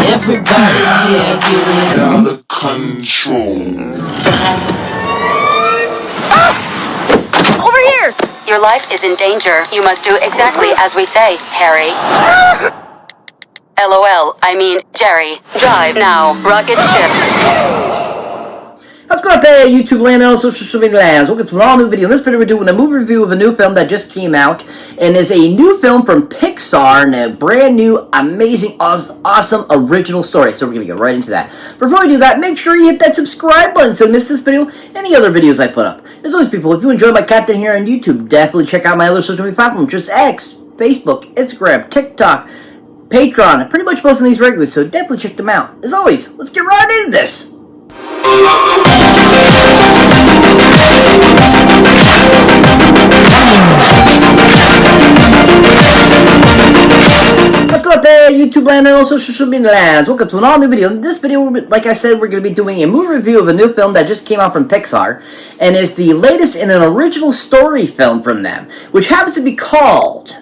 Everybody's here giving it out of control. Over here! Your life is in danger. You must do exactly as we say, Harry. LOL, I mean, Jerry. Drive now, rocket ship. What's going on there, YouTube land and all social media lands? Welcome to an all-new video. In this video, we're doing a movie review of a new film that just came out, and is a new film from Pixar, and a brand new, amazing, awesome original story. So we're going to get right into that. Before we do that, make sure you hit that subscribe button so you don't miss this video, any other videos I put up. As always, people, if you enjoy my content here on YouTube, definitely check out my other social media platforms, just X, Facebook, Instagram, TikTok, Patreon. I pretty much post on these regularly, so definitely check them out. As always, let's get right into this. What's going on there, YouTube land and also social media lands? Welcome to an all new video. In this video, like I said, we're going to be doing a movie review of a new film that just came out from Pixar, and is the latest in an original story film from them, which happens to be called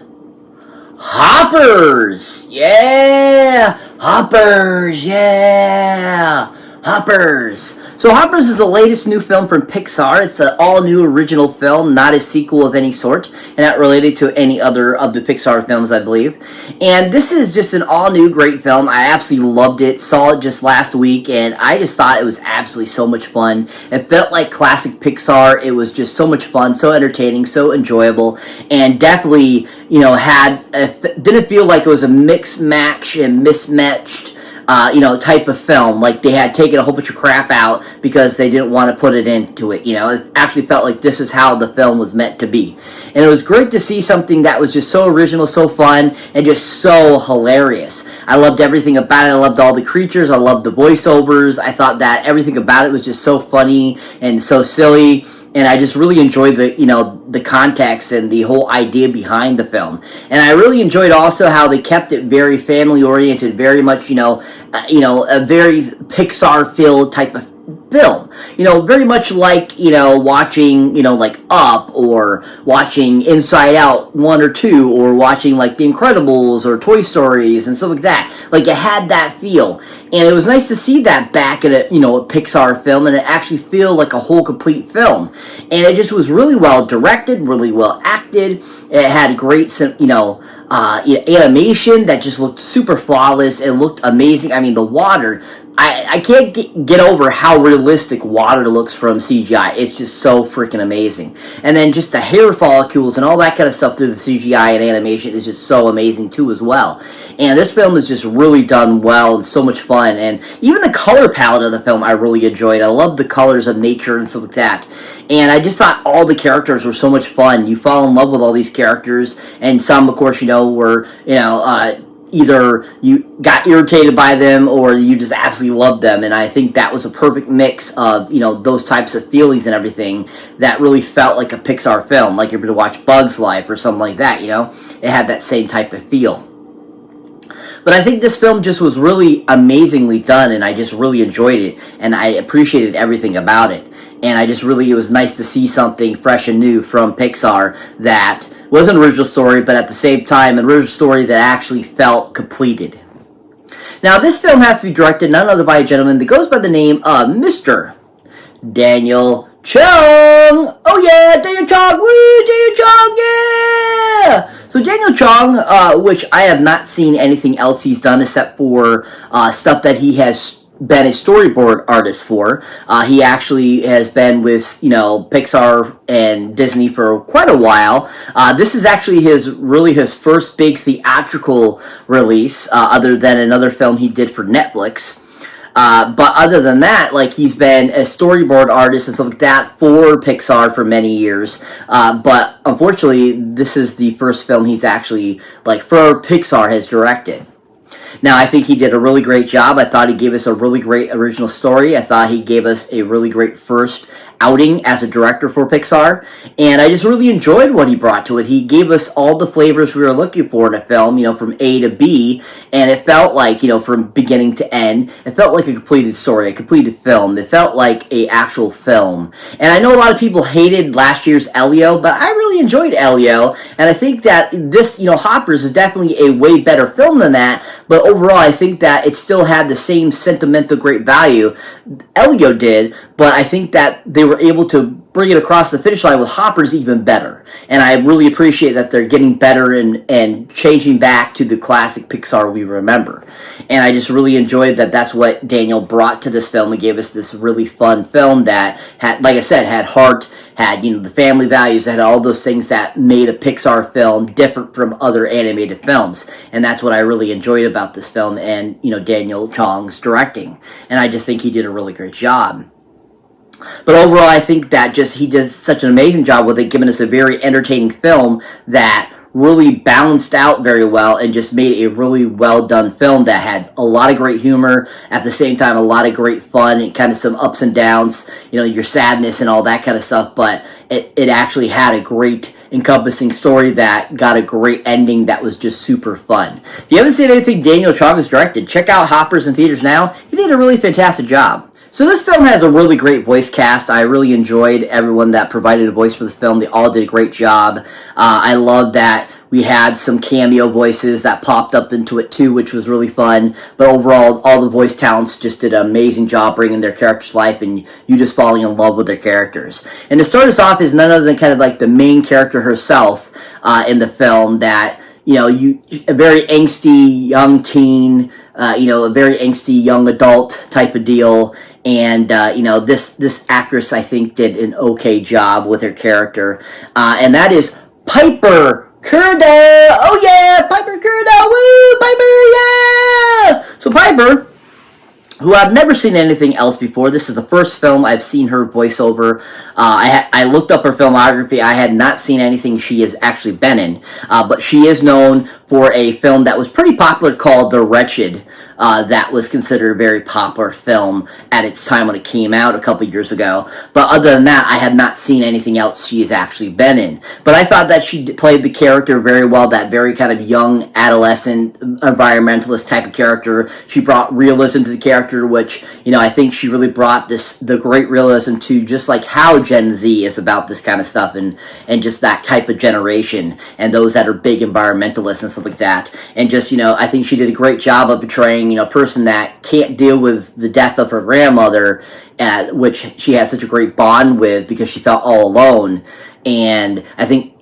Hoppers. Yeah, Hoppers. Yeah, Hoppers. So Hoppers is the latest new film from Pixar. It's an all-new original film, not a sequel of any sort, and not related to any other of the Pixar films, I believe. And this is just an all-new great film. I absolutely loved it. Saw it just last week, and I just thought it was absolutely so much fun. It felt like classic Pixar. It was just so much fun, so entertaining, so enjoyable, and definitely, you know, didn't feel like it was a mix match and mismatched you know, type of film. Like they had taken a whole bunch of crap out because they didn't want to put it into it. You know, it actually felt like this is how the film was meant to be. And it was great to see something that was just so original, so fun, and just so hilarious. I loved everything about it. I loved all the creatures. I loved the voiceovers. I thought that everything about it was just so funny and so silly. And I just really enjoyed the, you know, the context and the whole idea behind the film. And I really enjoyed also how they kept it very family oriented, very much, you know, a very Pixar filled type of film. You know, very much like, you know, watching, you know, like Up, or watching Inside Out 1 or 2, or watching like The Incredibles or Toy Stories and stuff like that. Like it had that feel. And it was nice to see that back in a, you know, a Pixar film, and it actually feel like a whole complete film. And it just was really well directed, really well acted. It had great, you know, animation that just looked super flawless. It looked amazing. I mean, the water, I can't get over how realistic water looks from CGI. It's just so freaking amazing. And then just the hair follicles and all that kind of stuff through the CGI and animation is just so amazing too as well. And this film is just really done well and so much fun. And even the color palette of the film I really enjoyed. I love the colors of nature and stuff like that. And I just thought all the characters were so much fun. You fall in love with all these characters. And some, of course, you know, were, you know, either you got irritated by them or you just absolutely loved them. And I think that was a perfect mix of, you know, those types of feelings and everything that really felt like a Pixar film. Like you're going to watch Bug's Life or something like that, you know. It had that same type of feel. But I think this film just was really amazingly done, and I just really enjoyed it, and I appreciated everything about it. And I just really, it was nice to see something fresh and new from Pixar that was an original story, but at the same time, an original story that actually felt completed. Now, this film has to be directed none other by a gentleman that goes by the name of Mr. Daniel Chong. Oh yeah, Daniel Chong. Woo, Daniel Chong, yeah. So Daniel Chong, which I have not seen anything else he's done except for stuff that he has been a storyboard artist for. He actually has been with, you know, Pixar and Disney for quite a while. This is actually his first big theatrical release, other than another film he did for Netflix. But other than that, like, he's been a storyboard artist and stuff like that for Pixar for many years. But unfortunately, this is the first film he's actually, like, for Pixar has directed. Now, I think he did a really great job. I thought he gave us a really great original story. I thought he gave us a really great first outing as a director for Pixar, and I just really enjoyed what he brought to it. He gave us all the flavors we were looking for in a film, from A to B, and it felt like, from beginning to end, it felt like a completed story, a completed film. It felt like a actual film. And I know a lot of people hated last year's Elio, but I really enjoyed Elio, and I think that this, Hoppers is definitely a way better film than that, but overall I think that it still had the same sentimental great value Elio did, but I think that they were able to bring it across the finish line with Hoppers even better. And I really appreciate that they're getting better and changing back to the classic Pixar we remember. And I just really enjoyed that that's what Daniel brought to this film and gave us this really fun film that had, like I said, had heart, had, the family values, had all those things that made a Pixar film different from other animated films. And that's what I really enjoyed about this film and, Daniel Chong's directing. And I just think he did a really great job. But overall, I think that he did such an amazing job with it, giving us a very entertaining film that really balanced out very well and just made a really well done film that had a lot of great humor, at the same time a lot of great fun and kind of some ups and downs, your sadness and all that kind of stuff, but it actually had a great encompassing story that got a great ending that was just super fun. If you haven't seen anything Daniel Chong has directed, check out Hoppers in theaters now. He did a really fantastic job. So this film has a really great voice cast. I really enjoyed everyone that provided a voice for the film. They all did a great job. I love that we had some cameo voices that popped up into it too, which was really fun. But overall, all the voice talents just did an amazing job bringing their characters to life and you just falling in love with their characters. And to start us off is none other than kind of like the main character herself in the film that, a very angsty young teen, a very angsty young adult type of deal. And, this actress, I think, did an okay job with her character. And that is Piper Curda! Oh, yeah! Piper Curda! Woo! Piper, yeah! So Piper, who I've never seen anything else before. This is the first film I've seen her voiceover. I looked up her filmography. I had not seen anything she has actually been in. But she is known for a film that was pretty popular called The Wretched. That was considered a very popular film at its time when it came out a couple years ago. But other than that, I had not seen anything else she has actually been in. But I thought that she played the character very well, that very kind of young, adolescent, environmentalist type of character. She brought realism to the character, which, I think she really brought the great realism to just like how Gen Z is about this kind of stuff and just that type of generation and those that are big environmentalists and stuff like that. And just, I think she did a great job of portraying a person that can't deal with the death of her grandmother, which she had such a great bond with because she felt all alone. And I think,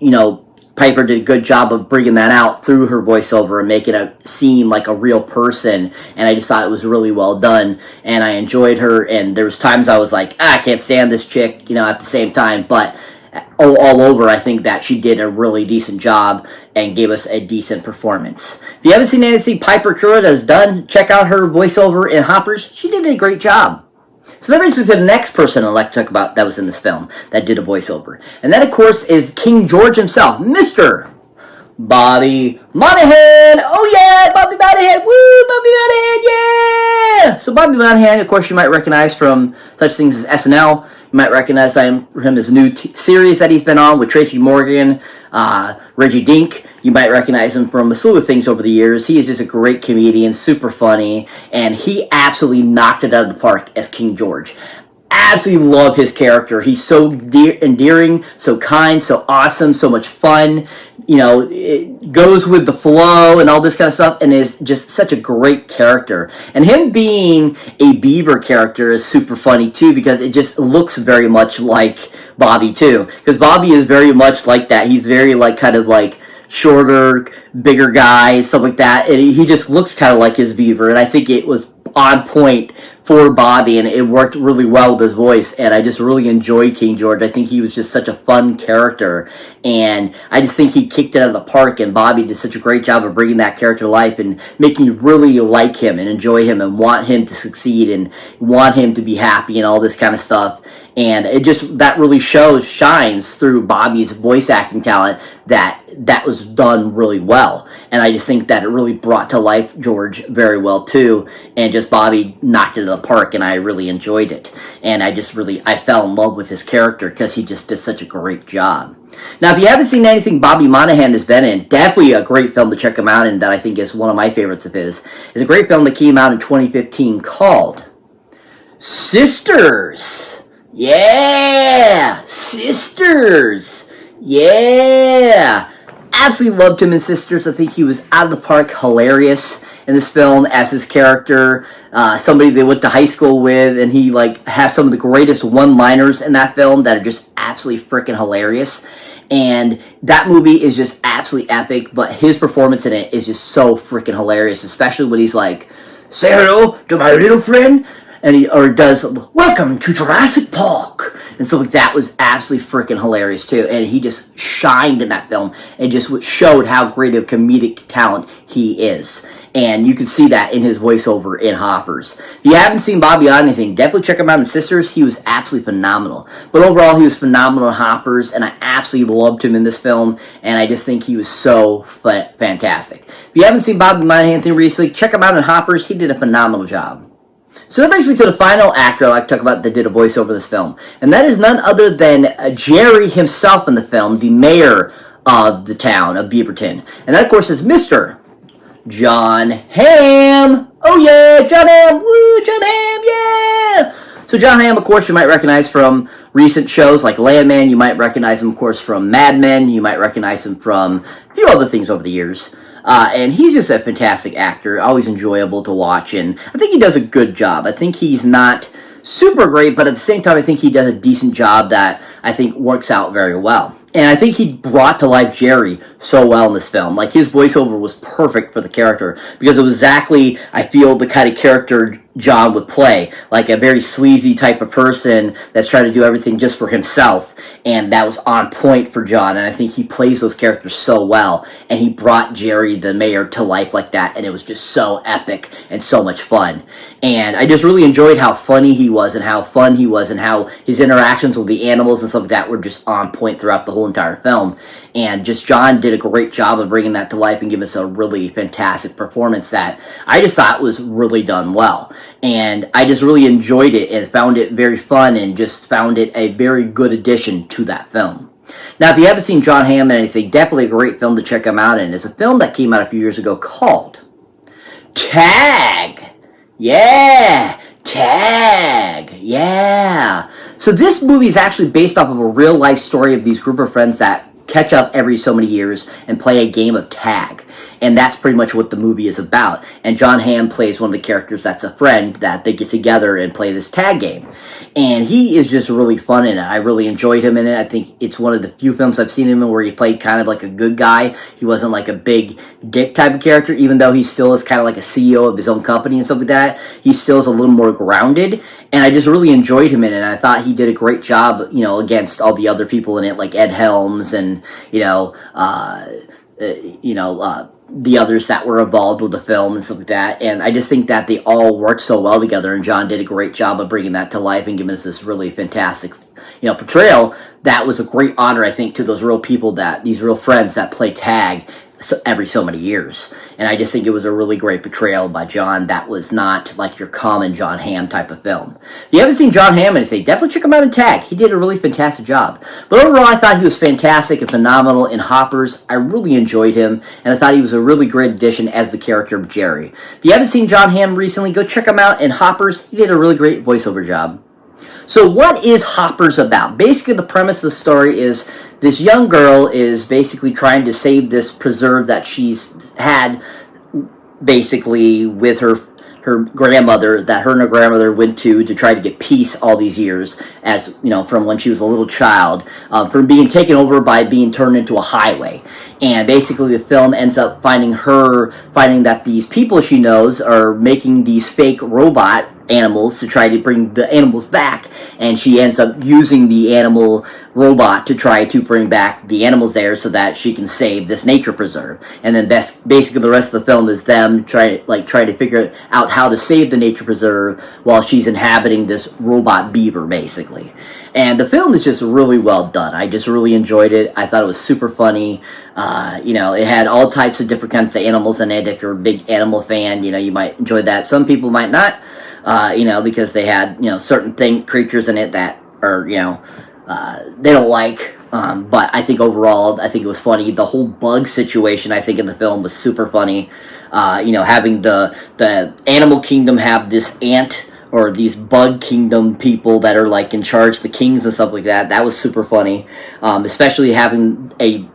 Piper did a good job of bringing that out through her voiceover and making it seem like a real person. And I just thought it was really well done. And I enjoyed her. And there was times I was like, I can't stand this chick, at the same time. But all over, I think that she did a really decent job and gave us a decent performance. If you haven't seen anything Piper Curda has done, check out her voiceover in Hoppers. She did a great job. So that brings me to the next person I'd like to talk about that was in this film that did a voiceover. And that, of course, is King George himself, Mr. Bobby Monahan! Oh yeah, Bobby Monahan! Woo, Bobby Monahan, yeah! So Bobby Monahan, of course, you might recognize from such things as SNL. You might recognize him from his new series that he's been on with Tracy Morgan, Reggie Dink. You might recognize him from a slew of things over the years. He is just a great comedian, super funny, and he absolutely knocked it out of the park as King George. Absolutely love his character. He's so endearing, so kind, so awesome, so much fun. It goes with the flow and all this kind of stuff, and is just such a great character. And him being a beaver character is super funny too, because it just looks very much like Bobby too. Because Bobby is very much like that. He's very kind of shorter, bigger guy, stuff like that. And he just looks kind of like his beaver, and I think it was on point for Bobby, and it worked really well with his voice, and I just really enjoyed King George. I think he was just such a fun character, and I just think he kicked it out of the park, and Bobby did such a great job of bringing that character to life and making you really like him and enjoy him and want him to succeed and want him to be happy and all this kind of stuff. And it just, that really shines through Bobby's voice acting talent that was done really well. And I just think that it really brought to life George very well too. And just Bobby knocked it out of the park, and I really enjoyed it. And I fell in love with his character because he just did such a great job. Now, if you haven't seen anything Bobby Monahan has been in, definitely a great film to check him out in that I think is one of my favorites of his. Is a great film that came out in 2015 called Sisters. Yeah! Sisters! Yeah! Absolutely loved him in Sisters. I think he was out of the park, hilarious in this film as his character, somebody they went to high school with, and he has some of the greatest one-liners in that film that are just absolutely freaking hilarious. And that movie is just absolutely epic, but his performance in it is just so freaking hilarious, especially when he's like, "Say hello to my little friend," and he does "Welcome to Jurassic Park," and so that was absolutely freaking hilarious too. And he just shined in that film and just showed how great of comedic talent he is. And you can see that in his voiceover in Hoppers. If you haven't seen Bobby on anything, definitely check him out in Sisters. He was absolutely phenomenal. But overall, he was phenomenal in Hoppers, and I absolutely loved him in this film, and I just think he was so fantastic. If you haven't seen Bobby Monahan anything recently, check him out in Hoppers. He did a phenomenal job. So that brings me to the final actor I'd like to talk about that did a voiceover of this film. And that is none other than Jerry himself in the film, the mayor of the town of Beaverton. And that, of course, is Mr. Jon Hamm. Oh yeah, Jon Hamm. Woo, Jon Hamm, yeah. So Jon Hamm, of course, you might recognize from recent shows like Landman. You might recognize him, of course, from Mad Men. You might recognize him from a few other things over the years. And he's just a fantastic actor, always enjoyable to watch, and I think he does a good job. I think he's not super great, but at the same time, I think he does a decent job that I think works out very well. And I think he brought to life Jerry so well in this film. Like, his voiceover was perfect for the character, because it was exactly, I feel, the kind of character John would play. Like a very sleazy type of person that's trying to do everything just for himself. And that was on point for John, and I think he plays those characters so well. And he brought Jerry, the mayor, to life like that, and it was just so epic and so much fun. And I just really enjoyed how funny he was, and how fun he was, and how his interactions with the animals and stuff like that were just on point throughout the whole entire film. And just John did a great job of bringing that to life and giving us a really fantastic performance that I just thought was really done well. And I just really enjoyed it and found it very fun, and just found it a very good addition to that film. Now, if you haven't seen Jon Hamm in anything, definitely a great film to check him out in. It's a film that came out a few years ago called Tag. Yeah, Tag. Yeah. So this movie is actually based off of a real life story of these group of friends that catch up every so many years and play a game of tag. And that's pretty much what the movie is about. And Jon Hamm plays one of the characters that's a friend that they get together and play this tag game. And he is just really fun in it. I really enjoyed him in it. I think it's one of the few films I've seen him in where he played kind of like a good guy. He wasn't like a big dick type of character, even though he still is kind of like a CEO of his own company and stuff like that. He still is a little more grounded. And I just really enjoyed him in it. And I thought he did a great job, you know, against all the other people in it, like Ed Helms and, the others that were involved with the film and stuff like that. And I just think that they all worked so well together, and John did a great job of bringing that to life and giving us this really fantastic, portrayal that was a great honor, I think, to those real people, these real friends that play tag every so many years. And I just think it was a really great portrayal by John that was not like your common Jon Hamm type of film. If you haven't seen Jon Hamm anything, definitely check him out in Tag. He did a really fantastic job. But overall, I thought he was fantastic and phenomenal in Hoppers. I really enjoyed him, and I thought he was a really great addition as the character of Jerry. If you haven't seen Jon Hamm recently, go check him out in Hoppers. He did a really great voiceover job. So what is Hoppers about? Basically, the premise of the story is this young girl is basically trying to save this preserve that she's had basically with her grandmother, that her and her grandmother went to try to get peace all these years, as from when she was a little child, from being taken over by being turned into a highway. And basically the film ends up finding that these people she knows are making these fake robot animals to try to bring the animals back, and she ends up using the animal robot to try to bring back the animals there so that she can save this nature preserve. And then basically the rest of the film is them trying to figure out how to save the nature preserve while she's inhabiting this robot beaver, basically. And the film is just really well done. I just really enjoyed it. I thought it was super funny. It had all types of different kinds of animals in it. If you're a big animal fan, you might enjoy that. Some people might not, because they had, certain creatures in it that are, they don't like. But I think overall, I think it was funny. The whole bug situation, I think, in the film was super funny. Having the animal kingdom have this ant or these bug kingdom people that are like in charge, the kings and stuff like that. That was super funny. Especially having a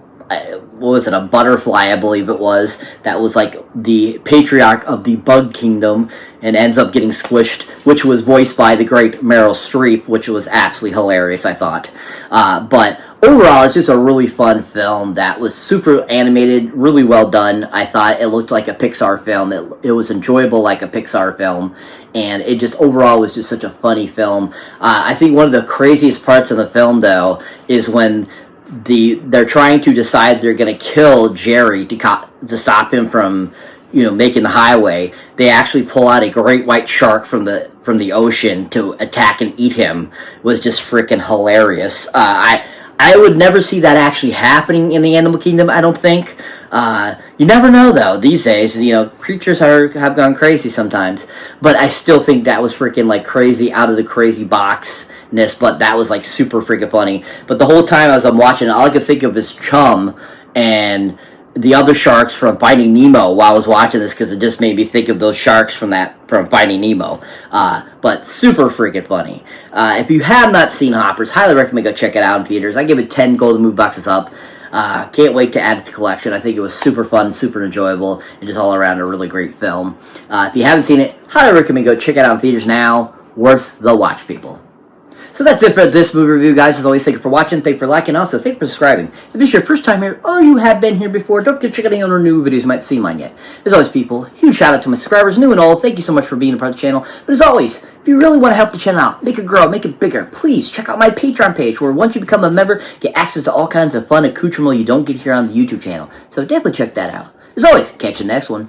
butterfly, I believe it was, that was like the patriarch of the bug kingdom and ends up getting squished, which was voiced by the great Meryl Streep, which was absolutely hilarious, I thought. But overall, it's just a really fun film that was super animated, really well done. I thought it looked like a Pixar film. It was enjoyable like a Pixar film, and it just overall was just such a funny film. I think one of the craziest parts of the film, though, is when they're trying to decide they're going to kill Jerry to stop him from making the highway. They actually pull out a great white shark from the ocean to attack and eat him. It was just freaking hilarious. I would never see that actually happening in the animal kingdom, I don't think. You never know, though. These days, creatures have gone crazy sometimes. But I still think that was freaking like crazy, out of the crazy box. But that was like super freaking funny. But the whole time as I'm watching, all I could think of is Chum and the other sharks from Finding Nemo while I was watching this, because it just made me think of those sharks from Finding Nemo. But super freaking funny. If you have not seen Hoppers, highly recommend go check it out in theaters. I give it 10 golden movie boxes up. Can't wait to add it to collection. I think it was super fun, super enjoyable, and just all around a really great film. If you haven't seen it, highly recommend go check it out in theaters now. Worth the watch, people. So that's it for this movie review, guys. As always, thank you for watching, thank you for liking, and also thank you for subscribing. If this is your first time here, or you have been here before, don't forget to check out any other new videos you might see mine yet. As always, people, huge shout out to my subscribers, new and old. Thank you so much for being a part of the channel. But as always, if you really want to help the channel out, make it grow, make it bigger, please check out my Patreon page, where once you become a member, get access to all kinds of fun accoutrement you don't get here on the YouTube channel. So definitely check that out. As always, catch you in the next one.